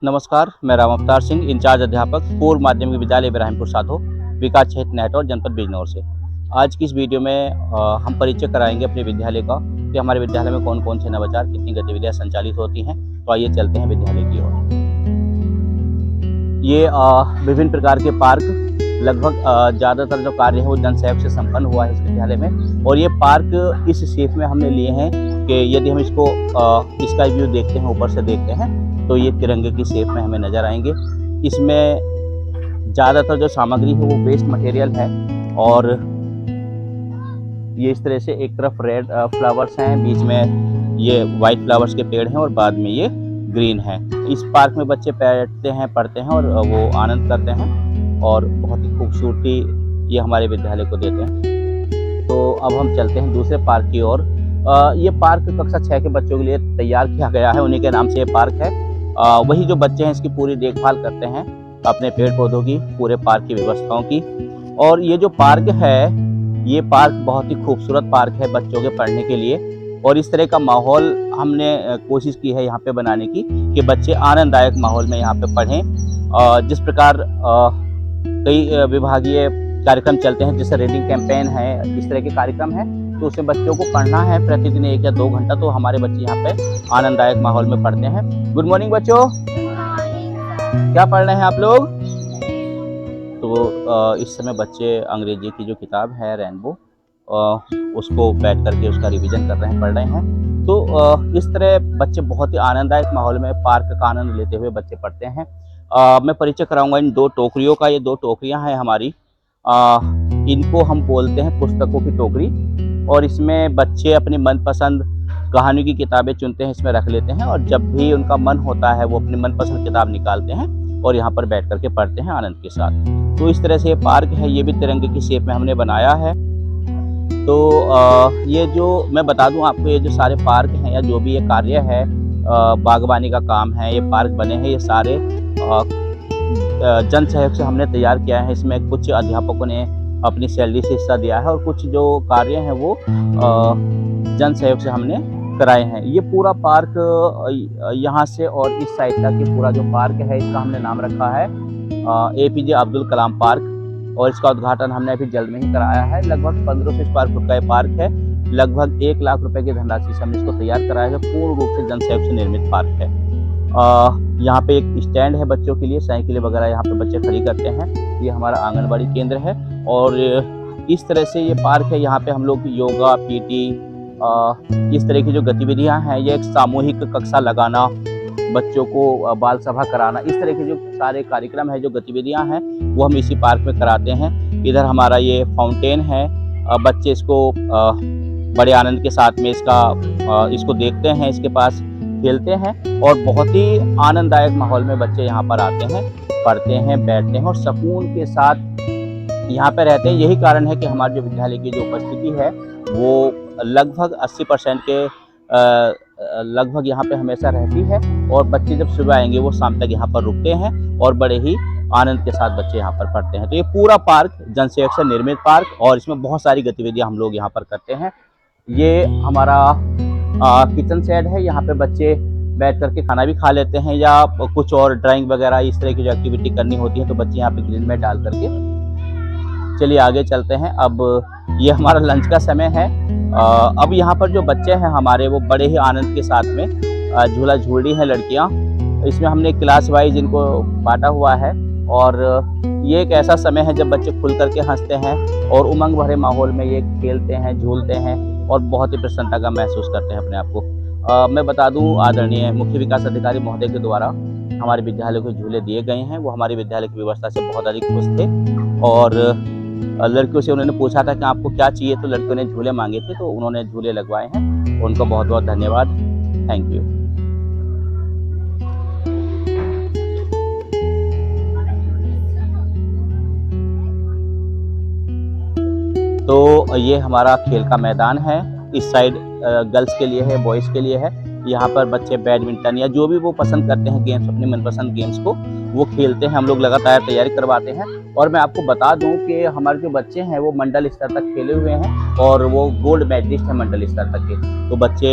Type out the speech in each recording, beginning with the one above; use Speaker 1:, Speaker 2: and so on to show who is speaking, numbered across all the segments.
Speaker 1: नमस्कार, मैं राम अवतार सिंह, इंचार्ज अध्यापक पूर्व माध्यमिक विद्यालय इब्राहिमपुर साधो, विकास क्षेत्र नेहटौर, जनपद बिजनौर से। आज की इस वीडियो में हम परिचय कराएंगे अपने विद्यालय का कि हमारे विद्यालय में कौन-कौन से नवाचार, कितनी गतिविधियां संचालित होती हैं। तो आइए चलते हैं विद्यालय की ओर। ये विभिन्न प्रकार के पार्क लगभग ज़्यादातर जो कार्य है वो जन सहयोग से संपन्न हुआ है इस विद्यालय में। और ये पार्क इस शेप में हमने लिए हैं कि यदि हम इसको इसका व्यू देखते हैं, ऊपर से देखते हैं, तो ये तिरंगे की शेप में हमें नज़र आएंगे। इसमें ज़्यादातर जो सामग्री है वो वेस्ट मटेरियल है और ये इस तरह से एक तरफ रेड फ्लावर्स हैं, बीच में ये वाइट फ्लावर्स के पेड़ हैं और बाद में ये ग्रीन है। इस पार्क में बच्चे बैठते हैं, पढ़ते हैं और वो आनंद करते हैं और बहुत ही खूबसूरती ये हमारे विद्यालय को देते हैं। तो अब हम चलते हैं दूसरे पार्क की ओर। ये पार्क कक्षा 6 के बच्चों के लिए तैयार किया गया है, उन्हीं के नाम से ये पार्क है। वही जो बच्चे हैं इसकी पूरी देखभाल करते हैं, अपने पेड़ पौधों की, पूरे पार्क की व्यवस्थाओं की। और ये जो पार्क है, ये पार्क बहुत ही खूबसूरत पार्क है बच्चों के पढ़ने के लिए। और इस तरह का माहौल हमने कोशिश की है यहाँ पे बनाने की कि बच्चे आनंददायक माहौल में यहाँ पे पढ़ें। जिस प्रकार कई विभागीय कार्यक्रम चलते हैं, जैसे रीडिंग कैंपेन है, इस तरह के कार्यक्रम है, तो उसमें बच्चों को पढ़ना है प्रतिदिन 1 या 2 घंटा। तो हमारे बच्चे यहाँ पे आनंददायक माहौल में पढ़ते हैं। गुड मॉर्निंग बच्चों, क्या पढ़ रहे हैं आप लोग? तो इस समय बच्चे अंग्रेजी की जो किताब है रेनबो, उसको बैठ करके उसका रिवीजन कर रहे हैं, पढ़ रहे हैं। तो इस तरह बच्चे बहुत ही आनंददायक माहौल में पार्क का आनंद लेते हुए बच्चे पढ़ते हैं। मैं परिचय कराऊंगा इन 2 टोकरियों का। ये 2 टोकरियां हैं हमारी। इनको हम बोलते हैं पुस्तकों की टोकरी। और इसमें बच्चे अपनी मनपसंद कहानी की किताबें चुनते हैं, इसमें रख लेते हैं और जब भी उनका मन होता है वो अपनी मनपसंद किताब निकालते हैं और यहाँ पर बैठ करके पढ़ते हैं आनंद के साथ। तो इस तरह से ये पार्क है, ये भी तिरंगे की शेप में हमने बनाया है। तो ये जो मैं बता दूं आपको, ये जो सारे पार्क हैं या जो भी ये कार्य है, बागवानी का काम है, ये पार्क बने हैं, ये सारे जन सहयोग से हमने तैयार किया है। इसमें कुछ अध्यापकों ने अपनी सैलरी से हिस्सा दिया है और कुछ जो कार्य हैं वो जन सहयोग से हमने कराए हैं। ये पूरा पार्क यहाँ से और इस साइड तक ये पूरा जो पार्क है, इसका हमने नाम रखा है APJ अब्दुल कलाम पार्क। और इसका उद्घाटन हमने अभी जल्द में ही कराया है। लगभग 1500 स्क्वायर फुट का ये पार्क है। लगभग 1 लाख रुपए की धनराशि से हमने इसको तैयार कराया है। पूर्ण रूप से जन सहयोग से निर्मित पार्क है। यहाँ पे एक स्टैंड है बच्चों के लिए, साइकिलें वगैरह यहाँ पे बच्चे खड़ी करते हैं। ये हमारा आंगनबाड़ी केंद्र है और इस तरह से ये पार्क है। यहाँ पे हम लोग योगा, PT, इस तरह की जो गतिविधियाँ हैं, ये एक सामूहिक कक्षा लगाना, बच्चों को बाल सभा कराना, इस तरह के जो सारे कार्यक्रम है, जो गतिविधियां हैं, वो हम इसी पार्क में कराते हैं। इधर हमारा ये फाउंटेन है। बच्चे इसको बड़े आनंद के साथ में इसको देखते हैं, इसके पास खेलते हैं और बहुत ही आनंददायक माहौल में बच्चे यहाँ पर आते हैं, पढ़ते हैं, बैठते हैं और सुकून के साथ यहाँ पे रहते हैं। यही कारण है कि हमारे जो विद्यालय की जो उपस्थिति है वो लगभग 80% के लगभग यहाँ पे हमेशा रहती है। और बच्चे जब सुबह आएंगे वो शाम तक यहाँ पर रुकते हैं और बड़े ही आनंद के साथ बच्चे यहाँ पर पढ़ते हैं। तो ये पूरा पार्क जन सहयोग से निर्मित पार्क और इसमें बहुत सारी गतिविधियाँ हम लोग यहाँ पर करते हैं। ये हमारा किचन सेट है। यहाँ पे बच्चे बैठ करके खाना भी खा लेते हैं या कुछ और ड्राइंग वगैरह इस तरह की जो एक्टिविटी करनी होती है तो बच्चे यहाँ पे ग्रिल में डाल करके। चलिए आगे चलते हैं। अब ये हमारा लंच का समय है। अब यहाँ पर जो बच्चे हैं हमारे, वो बड़े ही आनंद के साथ में झूला झूल रही हैं लड़कियाँ। इसमें हमने क्लास वाइज इनको बांटा हुआ है और ये एक ऐसा समय है जब बच्चे खुल करके हंसते हैं और उमंग भरे माहौल में ये खेलते हैं, झूलते हैं और बहुत ही प्रसन्नता का महसूस करते हैं अपने आप को। मैं बता दूं, आदरणीय मुख्य विकास अधिकारी महोदय के द्वारा हमारे विद्यालय को झूले दिए गए हैं। वो हमारे विद्यालय की व्यवस्था से बहुत अधिक खुश थे और लड़कियों से उन्होंने पूछा था कि आपको क्या चाहिए, तो लड़कियों ने झूले मांगे थे तो उन्होंने झूले लगवाए हैं। उनको बहुत बहुत धन्यवाद। Thank you. तो ये हमारा खेल का मैदान है। इस साइड गर्ल्स के लिए है, बॉयज़ के लिए है। यहाँ पर बच्चे बैडमिंटन या जो भी वो पसंद करते हैं गेम्स, अपनी मनपसंद गेम्स को वो खेलते हैं। हम लोग लगातार तैयारी करवाते हैं। और मैं आपको बता दूं कि हमारे जो बच्चे हैं वो मंडल स्तर तक खेले हुए हैं और वो गोल्ड मेडलिस्ट हैं मंडल स्तर तक के। तो बच्चे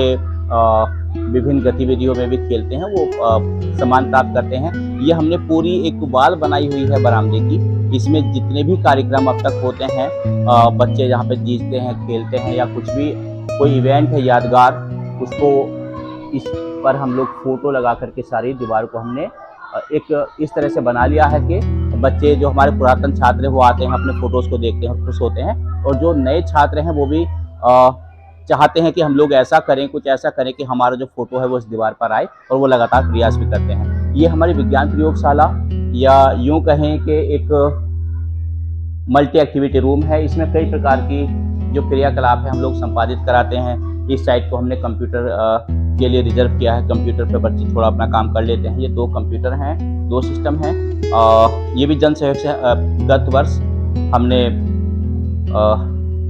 Speaker 1: विभिन्न गतिविधियों में भी खेलते हैं, वो सम्मान प्राप्त करते हैं। ये हमने पूरी एक वॉल बनाई हुई है बरामदे की, इसमें जितने भी कार्यक्रम अब तक होते हैं, बच्चे यहाँ पे जीतते हैं, खेलते हैं, या कुछ भी कोई इवेंट है यादगार, उसको इस पर हम लोग फोटो लगा करके सारी दीवार को हमने एक इस तरह से बना लिया है कि बच्चे जो हमारे पुरातन छात्र हैं वो आते हैं, अपने फोटोज को देखते हैं और खुश होते हैं, और जो नए छात्र हैं वो भी चाहते हैं कि हम लोग ऐसा करें, कुछ ऐसा करें कि हमारा जो फोटो है वो इस दीवार पर आए, और वो लगातार प्रयास भी करते हैं। ये हमारी विज्ञान प्रयोगशाला, या यूं कहें कि एक मल्टी एक्टिविटी रूम है। इसमें कई प्रकार की जो क्रियाकलाप है हम लोग संपादित कराते हैं। इस साइड को हमने कंप्यूटर के लिए रिजर्व किया है, कंप्यूटर पे बच्चे थोड़ा अपना काम कर लेते हैं। ये 2 कंप्यूटर हैं, 2 सिस्टम हैं। ये भी जन सहयोग से गत वर्ष हमने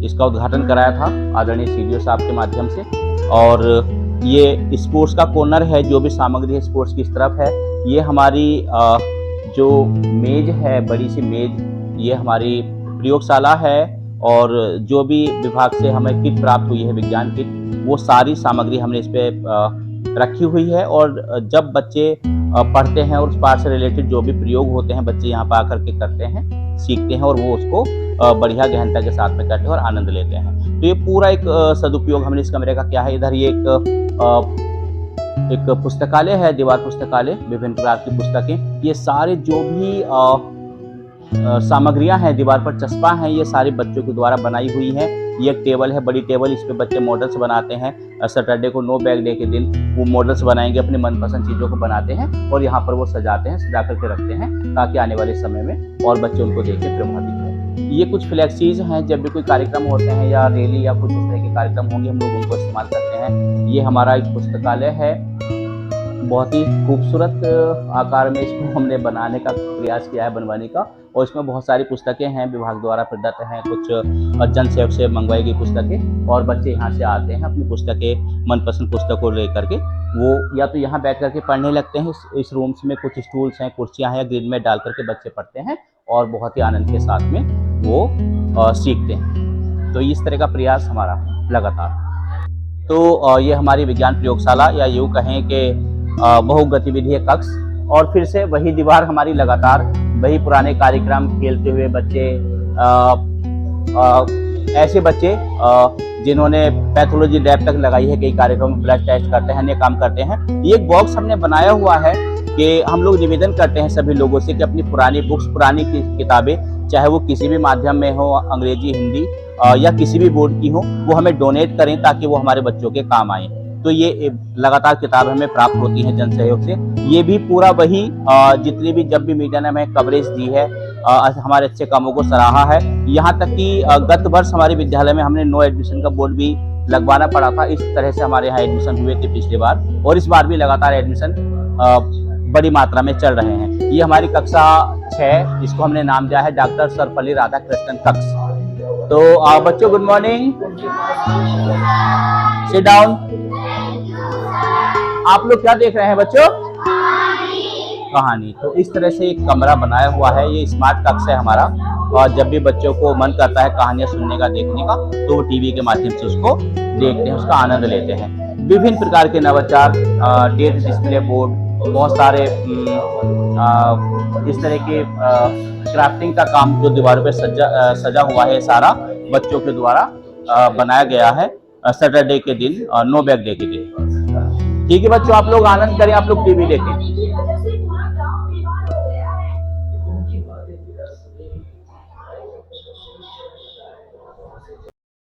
Speaker 1: इसका उद्घाटन कराया था आदरणीय सीडीओ साहब के माध्यम से। और ये स्पोर्ट्स का कॉर्नर है, जो भी सामग्री है स्पोर्ट्स की इस तरफ है। ये हमारी जो मेज है, बड़ी सी मेज, ये हमारी प्रयोगशाला है, और जो भी विभाग से हमें किट प्राप्त हुई है, विज्ञान किट, वो सारी सामग्री हमने इस पे रखी हुई है। और जब बच्चे पढ़ते हैं और उस पाठ से रिलेटेड जो भी प्रयोग होते हैं, बच्चे यहाँ पर आकर के करते हैं, सीखते हैं, और वो उसको बढ़िया गहनता के साथ में करते हैं और आनंद लेते हैं। तो ये पूरा एक सदुपयोग हमने इस कमरे का किया है। इधर ये एक पुस्तकालय है, दीवार पुस्तकालय, विभिन्न प्रकार की पुस्तकें। ये सारे जो भी सामग्रियां हैं दीवार पर चस्पा हैं, ये सारे बच्चों के द्वारा बनाई हुई हैं। ये एक टेबल है, बड़ी टेबल, इस पे बच्चे मॉडल्स बनाते हैं। सैटरडे को नो बैग डे के दिन वो मॉडल्स बनाएंगे, अपनी मनपसंद चीज़ों को बनाते हैं, और यहाँ पर वो सजाते हैं, सजा करके रखते हैं, ताकि आने वाले समय में और बच्चे उनको देख के प्रभावित हों। ये कुछ फ्लैक्सीज हैं, जब भी कोई कार्यक्रम होते हैं या रैली या कुछ इस तरह के कार्यक्रम होंगे, हम लोग उनको इस्तेमाल करते हैं। ये हमारा एक पुस्तकालय है, बहुत ही खूबसूरत आकार में इसको हमने बनाने का प्रयास किया है, बनवाने का। और इसमें बहुत सारी पुस्तकें हैं, विभाग द्वारा प्रदत्त हैं, कुछ जन सहयोग से मंगवाई गई पुस्तकें, और बच्चे यहाँ से आते हैं, अपनी पुस्तकें, मनपसंद पुस्तकों लेकर के वो या तो यहाँ बैठ करके पढ़ने लगते हैं। इस रूम्स में कुछ स्टूल्स हैं, कुर्सियाँ हैं, ग्रिल में डाल करके बच्चे पढ़ते हैं, और बहुत ही आनंद के साथ में वो सीखते हैं। तो इस तरह का प्रयास हमारा लगातार। तो ये हमारी विज्ञान प्रयोगशाला, या यूँ कहें कि बहु गतिविधि कक्ष, और फिर से वही दीवार हमारी लगातार वही पुराने कार्यक्रम खेलते हुए बच्चे, ऐसे बच्चे जिन्होंने पैथोलॉजी लैब तक लगाई है, कई कार्यक्रम ब्लड टेस्ट करते हैं, अन्य काम करते हैं। ये एक बॉक्स हमने बनाया हुआ है कि हम लोग निवेदन करते हैं सभी लोगों से कि अपनी पुरानी बुक्स, पुरानी किताबें, चाहे वो किसी भी माध्यम में हो, अंग्रेजी, हिंदी या किसी भी बोर्ड की हो, वो हमें डोनेट करें, ताकि वो हमारे बच्चों के काम आए। तो ये लगातार किताब हमें प्राप्त होती है जन सहयोग से। ये भी पूरा वही जितनी भी जब भी मीडिया ने हमें कवरेज दी है, हमारे अच्छे कामों को सराहा है। यहाँ तक कि गत वर्ष हमारे विद्यालय में हमने नो एडमिशन का बोर्ड भी लगवाना पड़ा था। इस तरह से हमारे यहाँ एडमिशन हुए थे पिछली बार, और इस बार भी लगातार एडमिशन बड़ी मात्रा में चल रहे हैं। ये हमारी कक्षा 6, जिसको हमने नाम दिया है डॉक्टर सर्वपल्ली राधाकृष्णन कक्ष। तो बच्चों गुड मॉर्निंग, सिट डाउन। आप लोग क्या देख रहे हैं बच्चों? कहानी। तो इस तरह से एक कमरा बनाया हुआ है, ये स्मार्ट कक्ष है हमारा, और जब भी बच्चों को मन करता है कहानियां सुनने का, देखने का, तो वो टीवी के माध्यम से उसको देखते हैं, उसका आनंद लेते हैं। विभिन्न प्रकार के नवाचार, डेट डिस्प्ले बोर्ड, बहुत सारे इस तरह के क्राफ्टिंग का काम जो दीवारों पे सजा हुआ है, सारा बच्चों के द्वारा बनाया गया है सैटरडे के दिन, नो बैग डे के दिन। ठीक है बच्चों, आप लोग आनंद करें, आप लोग टीवी देखें।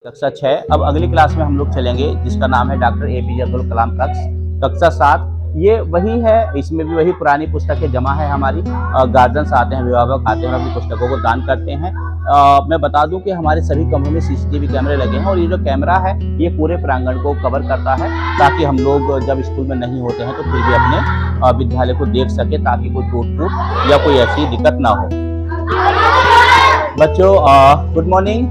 Speaker 1: कक्षा 6। अब अगली क्लास में हम लोग चलेंगे, जिसका नाम है डॉक्टर APJ अब्दुल कलाम कक्ष, कक्षा 7। ये वही है, इसमें भी वही पुरानी पुस्तकें जमा है हमारी। गार्जियंस आते हैं, अभिभावक आते हैं और अपनी पुस्तकों को दान करते हैं। मैं बता दूं कि हमारे सभी कमरों में CCTV कैमरे लगे हैं, और ये जो कैमरा है ये पूरे प्रांगण को कवर करता है, ताकि हम लोग जब स्कूल में नहीं होते हैं तो फिर भी अपने विद्यालय को देख सके, ताकि कोई टूट-फूट या कोई ऐसी दिक्कत ना हो। बच्चों गुड मॉर्निंग,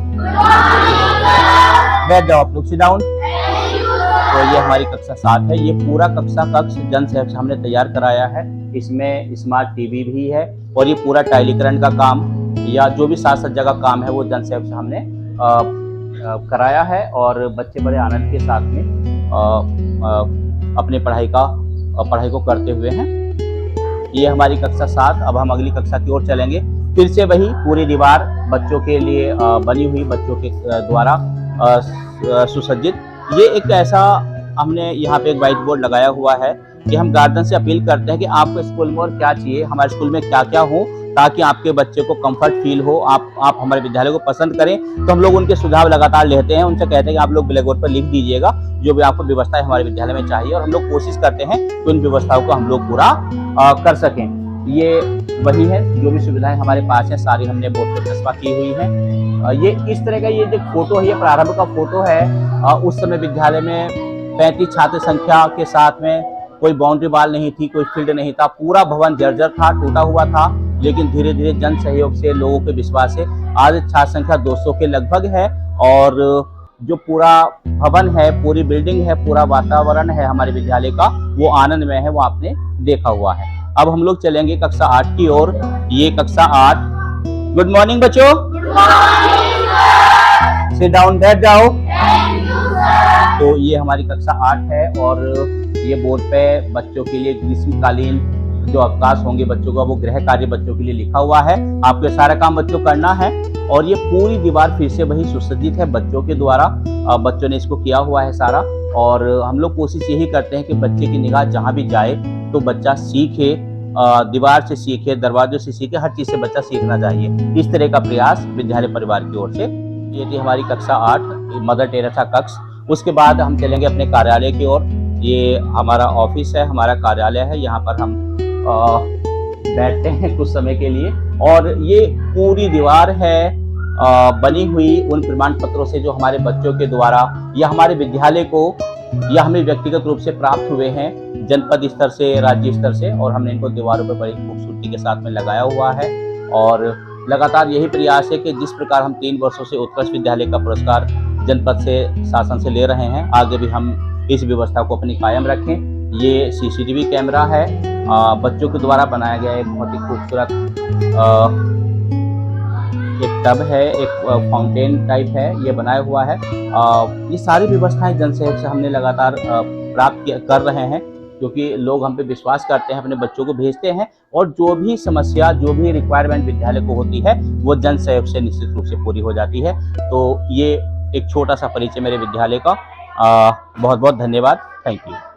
Speaker 1: बैठ जाओ आप लोग, सिट डाउन। तो ये हमारी कक्षा 7 है। ये पूरा कक्षा कक्ष जन सहयोग से हमने तैयार कराया है। इसमें स्मार्ट टीवी भी है, और ये पूरा टाइलीकरण का काम या जो भी साज सज्जा का काम है वो जन सहयोग से हमने कराया है, और बच्चे बड़े आनंद के साथ में अपने पढ़ाई को करते हुए हैं। ये हमारी कक्षा 7। अब हम अगली कक्षा की ओर चलेंगे। फिर से वही पूरी दीवार बच्चों के लिए बनी हुई, बच्चों के द्वारा सुसज्जित। ये एक ऐसा हमने यहाँ पे एक व्हाइट बोर्ड लगाया हुआ है कि हम गार्जियन से अपील करते हैं कि आपको स्कूल में और क्या चाहिए, हमारे स्कूल में क्या क्या हो, ताकि आपके बच्चे को कंफर्ट फील हो, आप हमारे विद्यालय को पसंद करें। तो हम लोग उनके सुझाव लगातार लेते हैं, उनसे कहते हैं कि आप लोग ब्लैक बोर्ड पर लिख दीजिएगा जो भी आपको व्यवस्थाएं हमारे विद्यालय में चाहिए, और हम लोग कोशिश करते हैं कि उन व्यवस्थाओं को हम लोग पूरा कर सकें। ये वही है, जो भी सुविधाएं हमारे पास है सारी हमने बोर्ड पर चस्पा की हुई है। ये इस तरह का ये जो फोटो है, ये प्रारंभ का फोटो है। उस समय विद्यालय में 35 छात्र संख्या के साथ में कोई बाउंड्री वॉल नहीं थी, कोई फील्ड नहीं था, पूरा भवन जर्जर था, टूटा हुआ था। लेकिन धीरे धीरे जन सहयोग से, लोगों के विश्वास से आज छात्र संख्या 200 के लगभग है, और जो पूरा भवन है, पूरी बिल्डिंग है, पूरा वातावरण है हमारे विद्यालय का, वो आनंदमय है, वो आपने देखा हुआ है। अब हम लोग चलेंगे कक्षा 8 की ओर। ये कक्षा 8। गुड मॉर्निंग बच्चों। सिट डाउन, बैठ जाओ। तो ये हमारी कक्षा 8 है, और ये बोर्ड पे बच्चों के लिए ग्रीष्मकालीन जो अवकाश होंगे बच्चों का, वो गृह कार्य बच्चों के लिए लिखा हुआ है। आपको सारा काम बच्चों करना है। और ये पूरी दीवार फिर से वही सुसज्जित है बच्चों के द्वारा, बच्चों ने इसको किया हुआ है सारा। और हम लोग कोशिश यही करते हैं कि बच्चे की निगाह जहाँ भी जाए तो बच्चा सीखे, दीवार से सीखे, दरवाजों से सीखे, हर चीज से बच्चा सीखना चाहिए। इस तरह का प्रयास विद्यालय परिवार की ओर से। ये थी हमारी कक्षा 8, मदर टेरेसा कक्ष। उसके बाद हम चलेंगे अपने कार्यालय की ओर। ये हमारा ऑफिस है, हमारा कार्यालय है, यहाँ पर हम बैठते हैं कुछ समय के लिए। और ये पूरी दीवार है बनी हुई उन प्रमाण पत्रों से जो हमारे बच्चों के द्वारा या हमारे विद्यालय को या हमें व्यक्तिगत रूप से प्राप्त हुए हैं, जनपद स्तर से, राज्य स्तर से, और हमने इनको दीवारों पर बड़ी खूबसूरती के साथ में लगाया हुआ है। और लगातार यही प्रयास है कि जिस प्रकार हम 3 वर्षों से उत्कृष्ट विद्यालय का पुरस्कार जनपद से, शासन से ले रहे हैं, आगे भी हम इस व्यवस्था को अपनी कायम रखें। ये CCTV कैमरा है, बच्चों के द्वारा बनाया गया एक बहुत ही खूबसूरत एक टब है, एक फाउंटेन टाइप है, ये बनाया हुआ है। ये सारी व्यवस्थाएं जन सहयोग से हमने लगातार प्राप्त कर रहे हैं, क्योंकि लोग हम पे विश्वास करते हैं, अपने बच्चों को भेजते हैं, और जो भी समस्या, जो भी रिक्वायरमेंट विद्यालय को होती है, वो जन सहयोग से निश्चित रूप से पूरी हो जाती है। तो ये एक छोटा सा परिचय मेरे विद्यालय का। बहुत बहुत धन्यवाद। Thank you.